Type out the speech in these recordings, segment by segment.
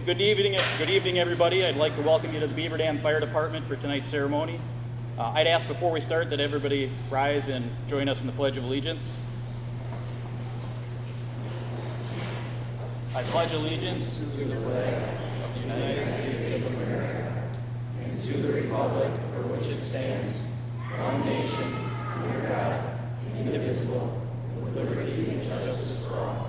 Good evening, everybody. I'd like to welcome you to the Beaver Dam Fire Department for tonight's ceremony. I'd ask before we start that everybody rise and join us in the Pledge of Allegiance. I pledge allegiance to the flag of the United States of America and to the republic for which it stands, one nation, under God, indivisible, with liberty and justice for all.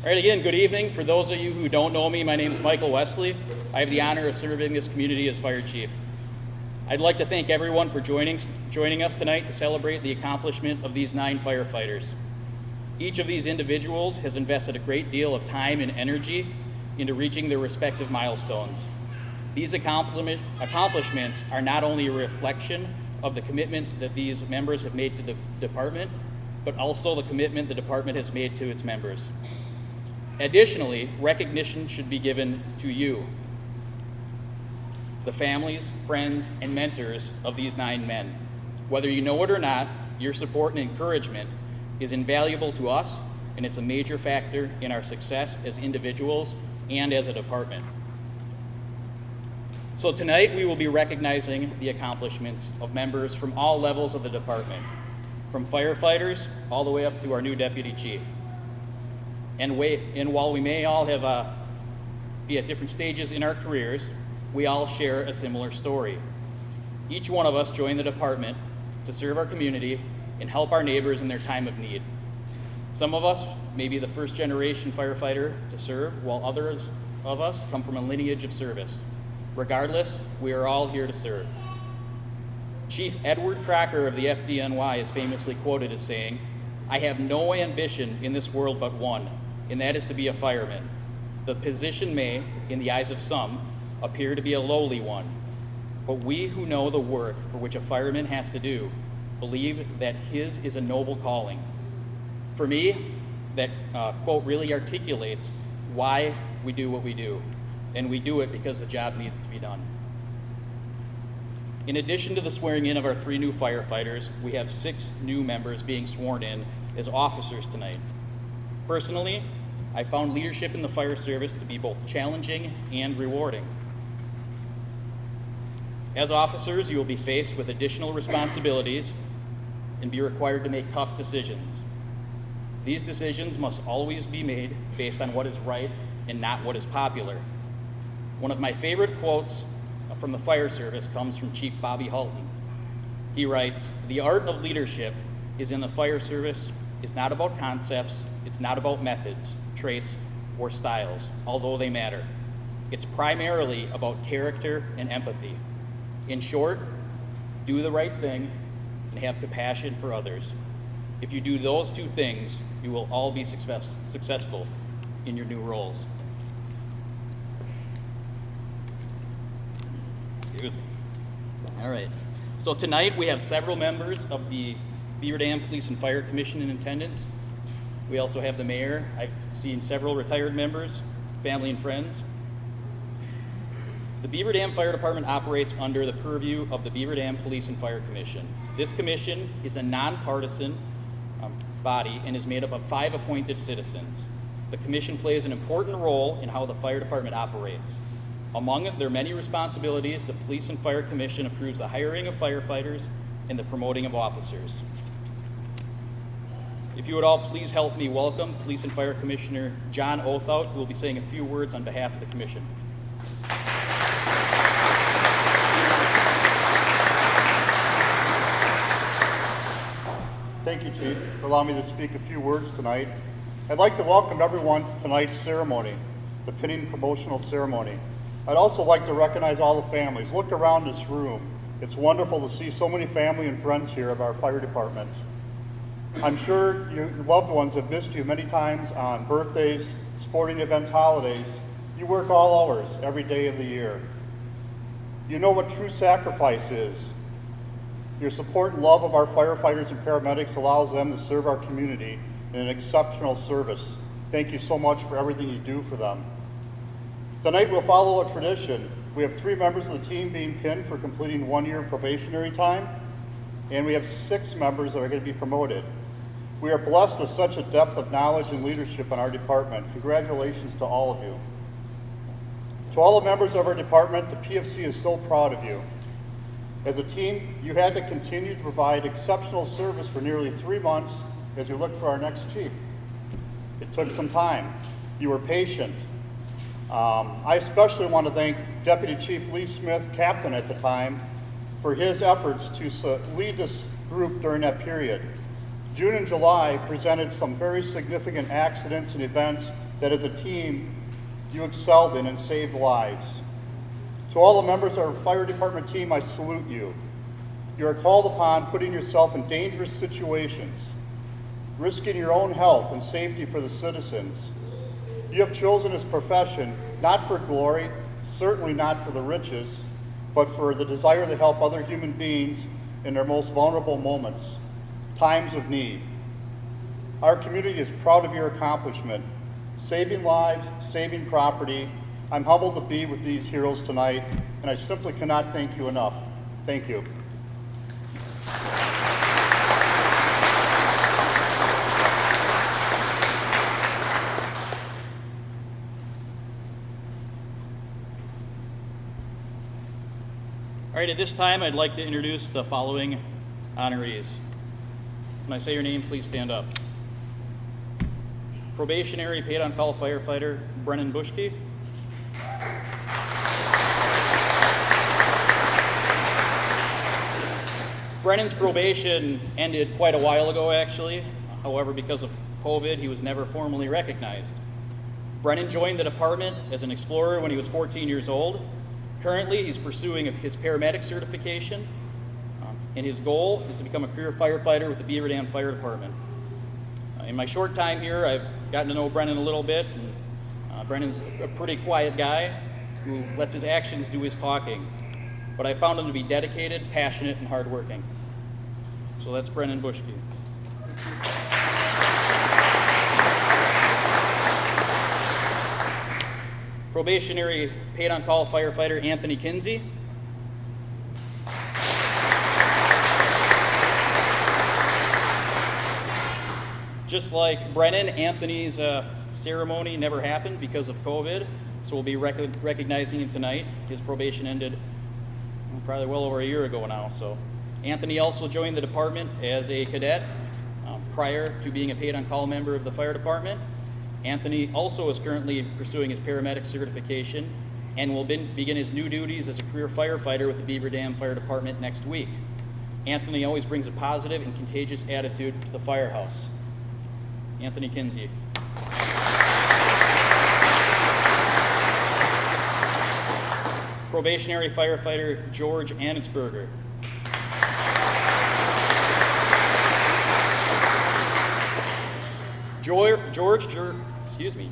All right, again, good evening. For those of you who don't know me, my name is Michael Wesley. I have the honor of serving this community as Fire Chief. I'd like to thank everyone for joining us tonight to celebrate the accomplishment of these 9 firefighters. Each of these individuals has invested a great deal of time and energy into reaching their respective milestones. These accomplishments are not only a reflection of the commitment that these members have made to the department, but also the commitment the department has made to its members. Additionally, recognition should be given to you, the families, friends, and mentors of these 9 men. Whether you know it or not, your support and encouragement is invaluable to us, and it's a major factor in our success as individuals and as a department. So tonight we will be recognizing the accomplishments of members from all levels of the department, from firefighters all the way up to our new deputy chief. And while we may all be at different stages in our careers, we all share a similar story. Each one of us joined the department to serve our community and help our neighbors in their time of need. Some of us may be the first generation firefighter to serve, while others of us come from a lineage of service. Regardless, we are all here to serve. Chief Edward Crocker of the FDNY is famously quoted as saying, "I have no ambition in this world but one, and that is to be a fireman. The position may, in the eyes of some, appear to be a lowly one, but we who know the work for which a fireman has to do believe that his is a noble calling." For me, that quote really articulates why we do what we do, and we do it because the job needs to be done. In addition to the swearing in of our 3 new firefighters, we have 6 new members being sworn in as officers tonight. Personally, I found leadership in the fire service to be both challenging and rewarding. As officers, you will be faced with additional responsibilities and be required to make tough decisions. These decisions must always be made based on what is right and not what is popular. One of my favorite quotes from the fire service comes from Chief Bobby Halton. He writes, "The art of leadership is in the fire service is not about concepts, it's not about methods, traits, or styles, although they matter. It's primarily about character and empathy. In short, do the right thing and have compassion for others. If you do those 2 things, you will all be successful in your new roles." Excuse me. All right. So tonight we have several members of the Beaver Dam Police and Fire Commission in attendance. We also have the mayor. I've seen several retired members, family and friends. The Beaver Dam Fire Department operates under the purview of the Beaver Dam Police and Fire Commission. This commission is a nonpartisan body and is made up of 5 appointed citizens. The commission plays an important role in how the fire department operates. Among their many responsibilities, the Police and Fire Commission approves the hiring of firefighters and the promoting of officers. If you would all please help me welcome Police and Fire Commissioner John Othout, who will be saying a few words on behalf of the commission. Thank you, Chief, for allowing me to speak a few words tonight. I'd like to welcome everyone to tonight's ceremony, the pinning promotional ceremony. I'd also like to recognize all the families. Look around this room. It's wonderful to see so many family and friends here of our fire department. I'm sure your loved ones have missed you many times on birthdays, sporting events, holidays. You work all hours every day of the year. You know what true sacrifice is. Your support and love of our firefighters and paramedics allows them to serve our community in an exceptional service. Thank you so much for everything you do for them. Tonight we'll follow a tradition. We have 3 members of the team being pinned for completing 1 year of probationary time. and we have 6 members that are going to be promoted. We are blessed with such a depth of knowledge and leadership in our department. Congratulations to all of you. To all the members of our department, the PFC is so proud of you. As a team, you had to continue to provide exceptional service for nearly 3 months as you looked for our next chief. It took some time. You were patient. I especially want to thank Deputy Chief Lee Smith, captain at the time, for his efforts to lead this group during that period. June and July presented some very significant accidents and events that as a team you excelled in and saved lives. To all the members of our fire department team, I salute you. You are called upon putting yourself in dangerous situations, risking your own health and safety for the citizens. You have chosen this profession not for glory, certainly not for the riches, but for the desire to help other human beings in their most vulnerable moments, times of need. Our community is proud of your accomplishment, saving lives, saving property. I'm humbled to be with these heroes tonight, and I simply cannot thank you enough. Thank you. All right, at this time, I'd like to introduce the following honorees. When I say your name, please stand up. Probationary paid-on-call firefighter Brennan Bushke. Brennan's probation ended quite a while ago, actually. However, because of COVID, he was never formally recognized. Brennan joined the department as an explorer when he was 14 years old. Currently, he's pursuing his paramedic certification, and his goal is to become a career firefighter with the Beaver Dam Fire Department. In my short time here, I've gotten to know Brennan a little bit. And, Brennan's a pretty quiet guy who lets his actions do his talking, but I found him to be dedicated, passionate, and hardworking. So that's Brennan Bushke. Probationary paid-on-call firefighter Anthony Kinsey. Just like Brennan, Anthony's ceremony never happened because of COVID, so we'll be recognizing him tonight. His probation ended probably well over a year ago now. So Anthony also joined the department as a cadet prior to being a paid-on-call member of the fire department. Anthony also is currently pursuing his paramedic certification and will begin his new duties as a career firefighter with the Beaver Dam Fire Department next week. Anthony always brings a positive and contagious attitude to the firehouse. Anthony Kinsey. Probationary firefighter George Annesburger.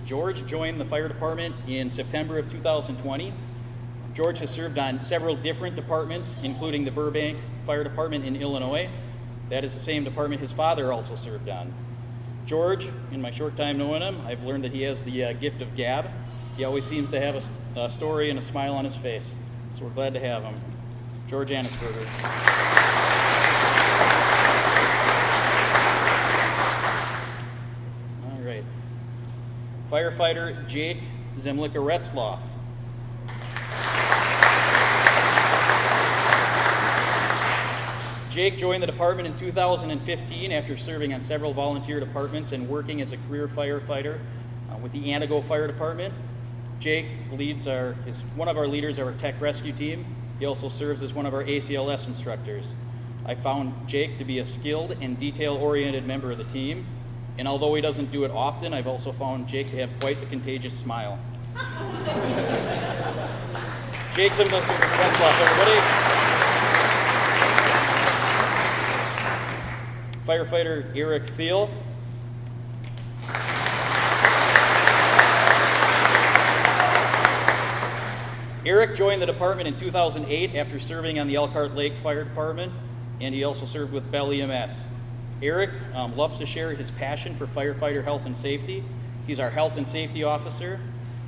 George joined the fire department in September of 2020. George has served on several different departments, including the Burbank Fire Department in Illinois. That is the same department his father also served on. George, in my short time knowing him, I've learned that he has the gift of gab. He always seems to have a story and a smile on his face. So we're glad to have him. George Annesburger. All right. Firefighter Jake Zimlicka Retzloff. Jake joined the department in 2015 after serving on several volunteer departments and working as a career firefighter with the Annesburger Fire Department. Jake is one of our leaders of our tech rescue team. He also serves as one of our ACLS instructors. I found Jake to be a skilled and detail-oriented member of the team, and although he doesn't do it often, I've also found Jake to have quite the contagious smile. Jake Zimlicka Retzloff, everybody. Firefighter Eric Thiel. Eric joined the department in 2008 after serving on the Elkhart Lake Fire Department, and he also served with Bell EMS. Eric loves to share his passion for firefighter health and safety. He's our health and safety officer,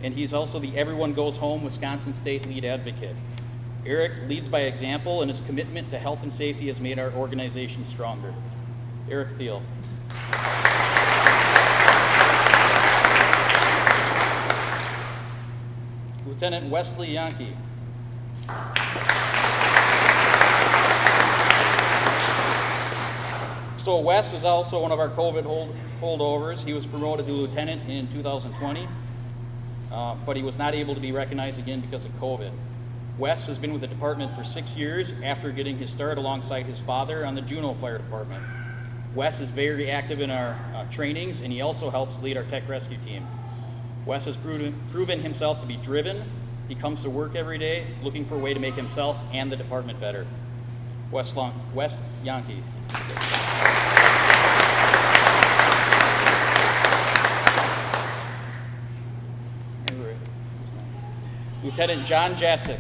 and he's also the Everyone Goes Home Wisconsin State lead advocate. Eric leads by example, and his commitment to health and safety has made our organization stronger. Eric Thiel. Lieutenant Wesley Yankee. So Wes is also one of our COVID holdovers. He was promoted to lieutenant in 2020, but he was not able to be recognized again because of COVID. Wes has been with the department for 6 years after getting his start alongside his father on the Juneau Fire Department. Wes is very active in our trainings, and he also helps lead our tech rescue team. Wes has proven himself to be driven. He comes to work every day looking for a way to make himself and the department better. Wes Yankee. Lieutenant John Jatzik.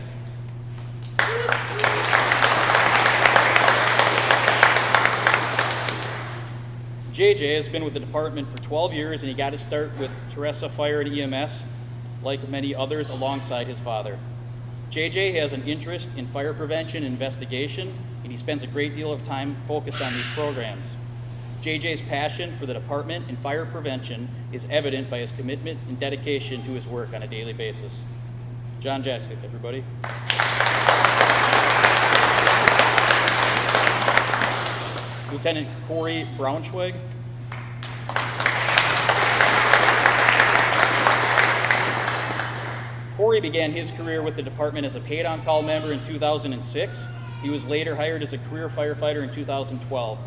JJ has been with the department for 12 years, and he got his start with Teresa Fire and EMS, like many others, alongside his father. JJ has an interest in fire prevention and investigation, and he spends a great deal of time focused on these programs. JJ's passion for the department and fire prevention is evident by his commitment and dedication to his work on a daily basis. John Jatzik, everybody. Lieutenant Corey Braunschweig. Corey began his career with the department as a paid on-call member in 2006. He was later hired as a career firefighter in 2012.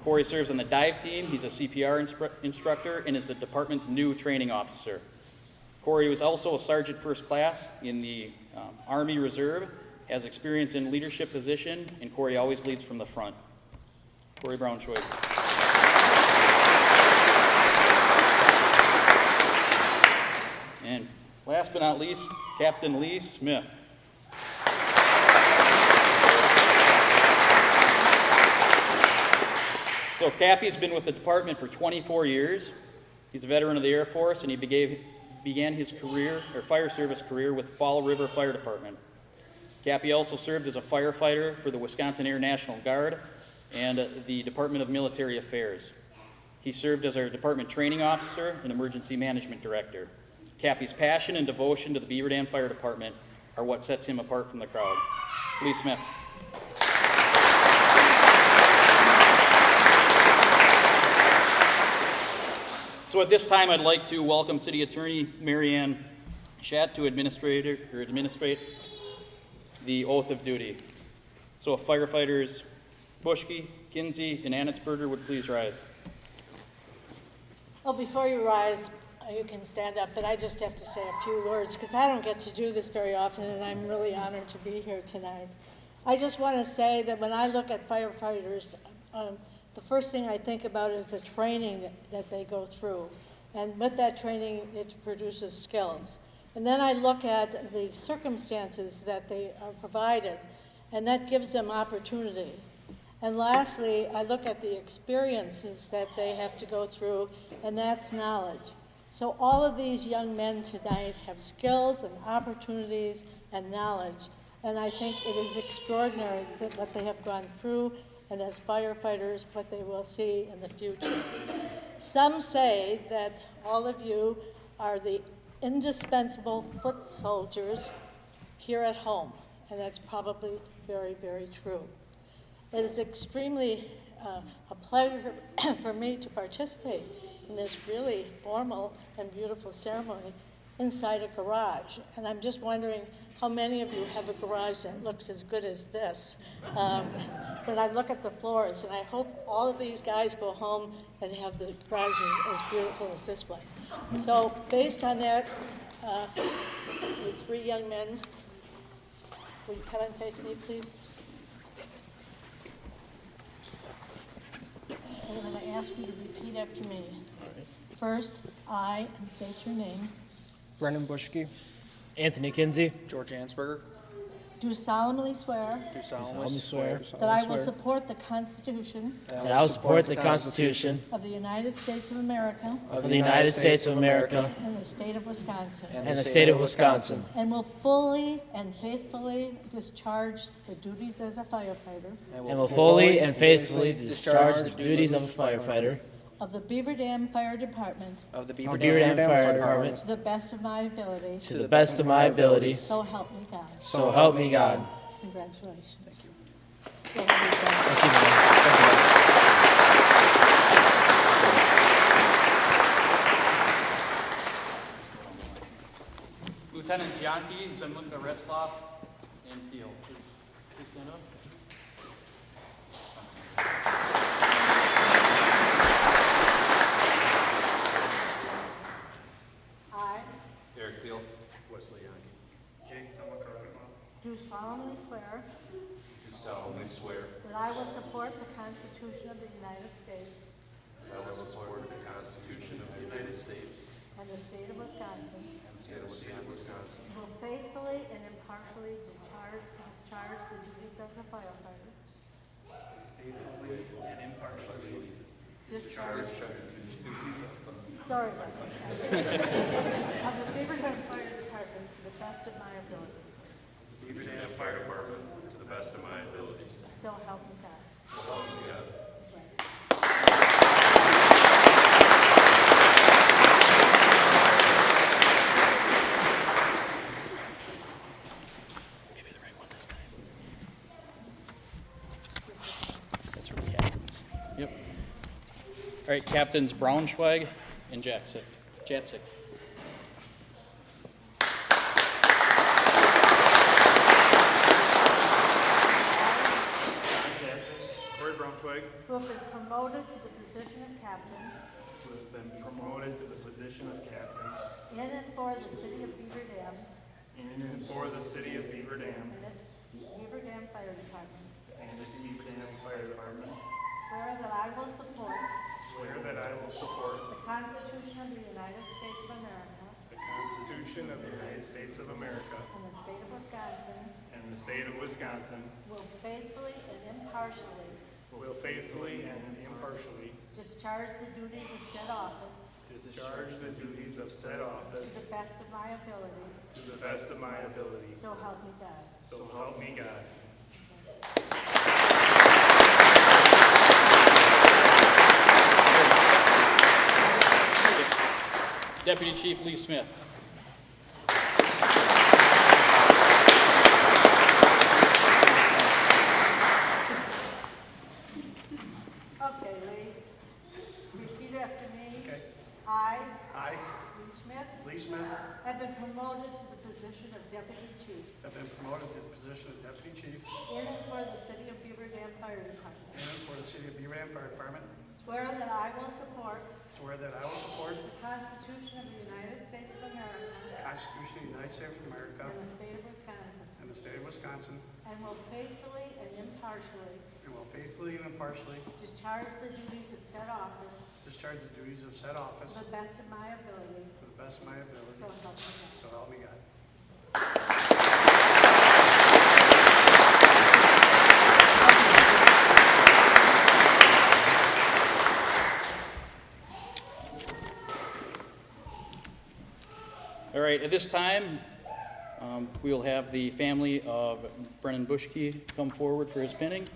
Corey serves on the dive team. He's a CPR instructor and is the department's new training officer. Corey was also a sergeant first class in the Army Reserve, has experience in leadership position, and Corey always leads from the front. Corey Braunschweig. And last but not least, Captain Lee Smith. So Cappy's been with the department for 24 years. He's a veteran of the Air Force, and he began his fire service career with Fall River Fire Department. Cappy also served as a firefighter for the Wisconsin Air National Guard and the Department of Military Affairs. He served as our department training officer and emergency management director. Cappy's passion and devotion to the Beaver Dam Fire Department are what sets him apart from the crowd. Lee Smith. So at this time, I'd like to welcome City Attorney Mary Ann Schatt to administrate the oath of duty. So if firefighters Bushke, Kinsey, and Annesburger would please rise. Well, before you rise, you can stand up, but I just have to say a few words because I don't get to do this very often, and I'm really honored to be here tonight. I just want to say that when I look at firefighters, the first thing I think about is the training that they go through. And with that training, it produces skills. And then I look at the circumstances that they are provided, and that gives them opportunity. And lastly, I look at the experiences that they have to go through, and that's knowledge. So all of these young men tonight have skills and opportunities and knowledge, and I think it is extraordinary that what they have gone through, and as firefighters, what they will see in the future. Some say that all of you are the indispensable foot soldiers here at home, and that's probably very, very true. It is extremely a pleasure for me to participate in this really formal and beautiful ceremony inside a garage. And I'm just wondering how many of you have a garage that looks as good as this. When I look at the floors, and I hope all of these guys go home and have the garages as beautiful as this one. So based on that, the three young men, will you come and face me, please? And I'm going to ask you to repeat after me. First, I, and state your name, Brennan Bushke. Anthony Kinsey. George Annesburger. do solemnly swear Do solemnly swear that I will support the Constitution That I will support the Constitution of the United States of America of the United States of America and the the state of Wisconsin, and the state of Wisconsin, and will fully and faithfully discharge the duties as a firefighter and will fully and faithfully discharge the duties of a firefighter of the Beaver Dam Fire Department of the of Beaver Beaver Dam Dam Fire Department to the best of my ability, to the best of my ability. so help me God. So help me God. Congratulations. Thank you. Lieutenants Yankee, Zimlicka, Retzloff, and Thiel. Please stand up. I Eric Thiel. Wesley Yankee. Jake Zimlicka, Retzloff. do solemnly swear Do solemnly swear that I will support the Constitution of the United States that I will support the Constitution of the United States and the state of Wisconsin, and the state of Wisconsin, and will faithfully and impartially discharge the duties of the firefighter. faithfully and impartially Discharge. Sorry. Sorry about that. Of the Beaver Dam Fire Department to the best of my ability. Beaver Dam Fire Department to the best of my abilities. So help me God. So help me God. Maybe the right one this time. That's for the captains. Yep. All right, Captains Braunschweig and Jacek. Corey Braunschweig, Who have been promoted to the position of captain who has been promoted to the position of captain in and for the city of Beaver Dam in and for the city of Beaver Dam and its Beaver Dam Fire Department, and its Beaver Dam Fire Department, swear that I will support swear that I will support the Constitution of the United States of America the Constitution of the United States of America and the state of Wisconsin, and the state of Wisconsin, will faithfully and impartially will faithfully and impartially discharge the duties of said office discharge the duties of said to office the best of my ability, to the best of my ability. so help me God. So help me God. Deputy Chief Lee Smith. Okay, Lee. Repeat after me. Okay. I, I, Lee Smith, Lee Smith, have been promoted to the position of Deputy Chief have been promoted to the position of Deputy Chief in and for the city of Beaver Dam Fire Department. and for the City of Beaver Dam Fire Department. Swear that I will support Swear that I will support the Constitution of the United States of America the Constitution of the United States of America and the state of Wisconsin, and the state of Wisconsin, and will faithfully and impartially and will faithfully and impartially discharge the duties of said office discharge the duties of said office to the best of my ability, to the best of my ability. so help me God. So help me God. All right, at this time, we will have the family of Brennan Bushke come forward for his pinning.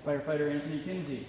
Firefighter Anthony Kinsey.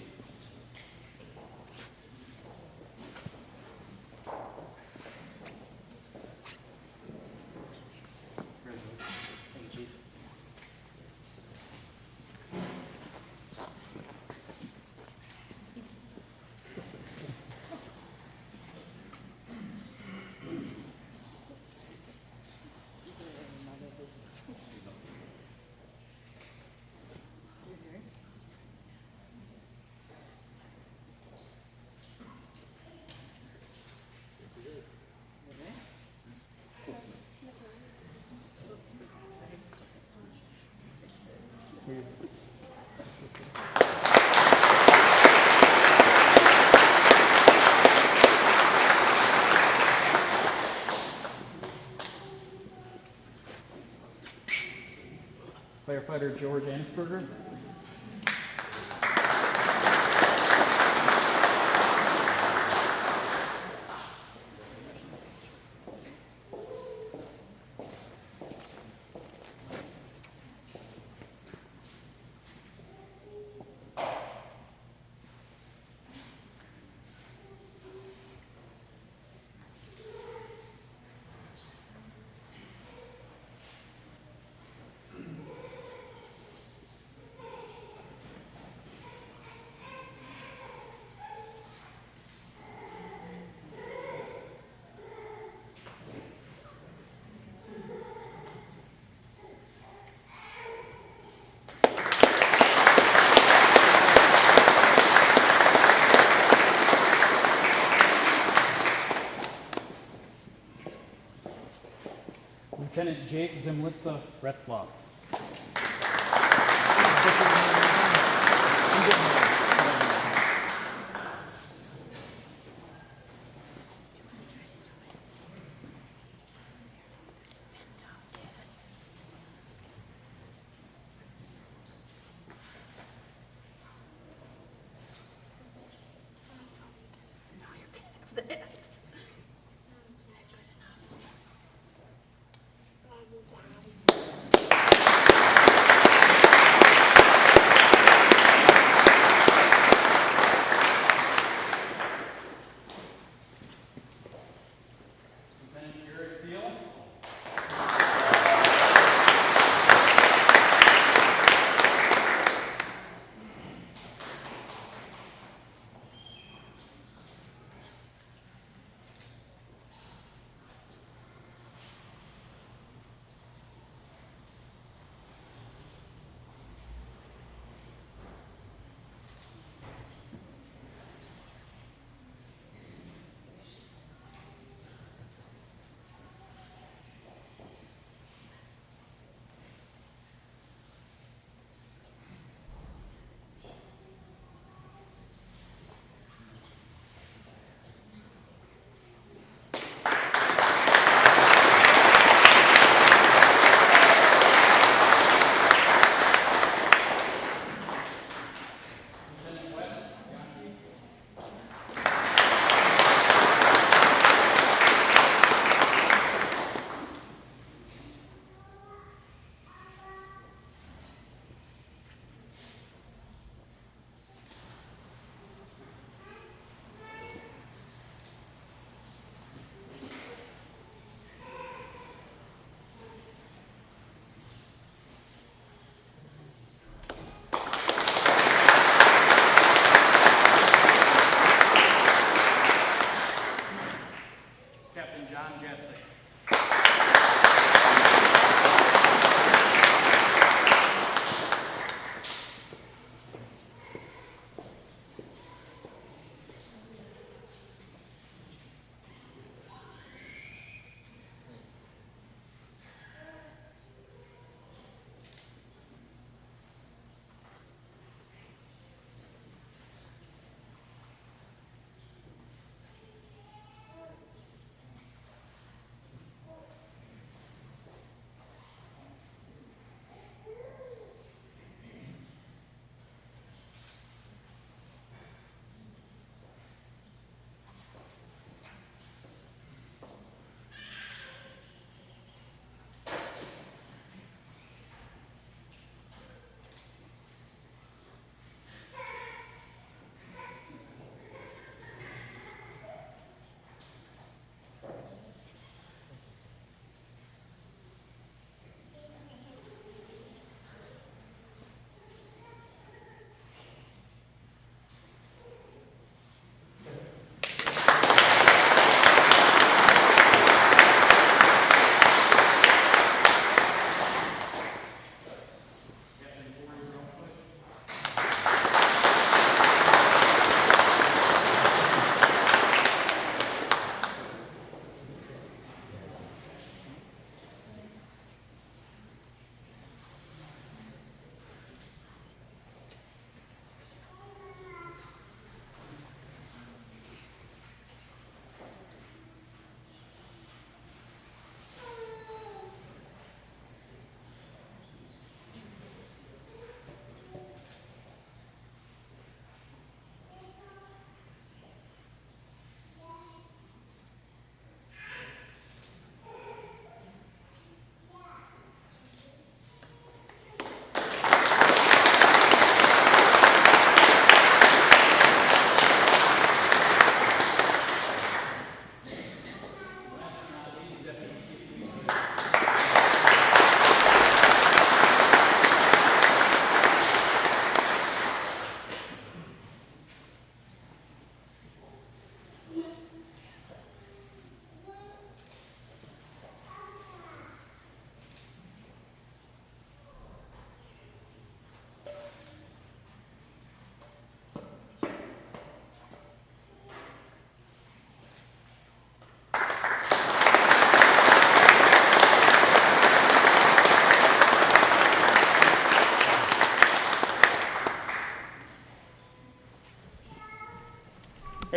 Firefighter George Annesburger. Lieutenant Jake Zimlicka Retzloff.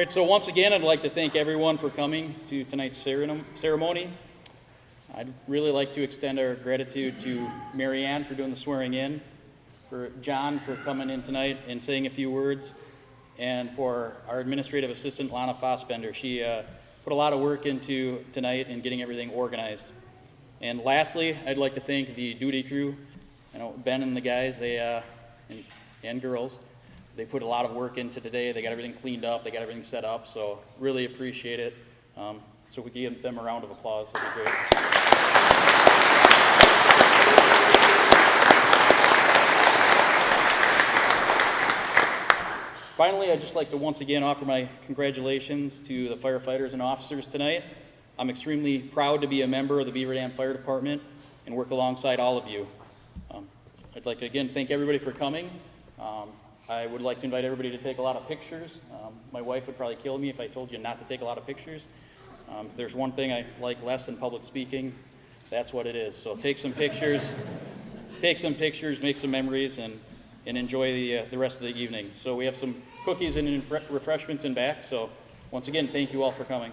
right, so once again, I'd like to thank everyone for coming to tonight's ceremony. I'd really like to extend our gratitude to Mary Ann for doing the swearing in, for John for coming in tonight and saying a few words, and for our administrative assistant, Lana Fossbender. She put a lot of work into tonight and getting everything organized. And lastly, I'd like to thank the duty crew. I know Ben and the guys, and girls, they put a lot of work into today. They got everything cleaned up, they got everything set up, so really appreciate it. So if we can give them a round of applause, that'd be great. Finally, I'd just like to once again offer my congratulations to the firefighters and officers tonight. I'm extremely proud to be a member of the Beaver Dam Fire Department and work alongside all of you. I'd like to again thank everybody for coming. I would like to invite everybody to take a lot of pictures. My wife would probably kill me if I told you not to take a lot of pictures. If there's one thing I like less than public speaking, that's what it is. So take some pictures, make some memories, and enjoy the rest of the evening. So we have some cookies and refreshments in back. So once again, thank you all for coming.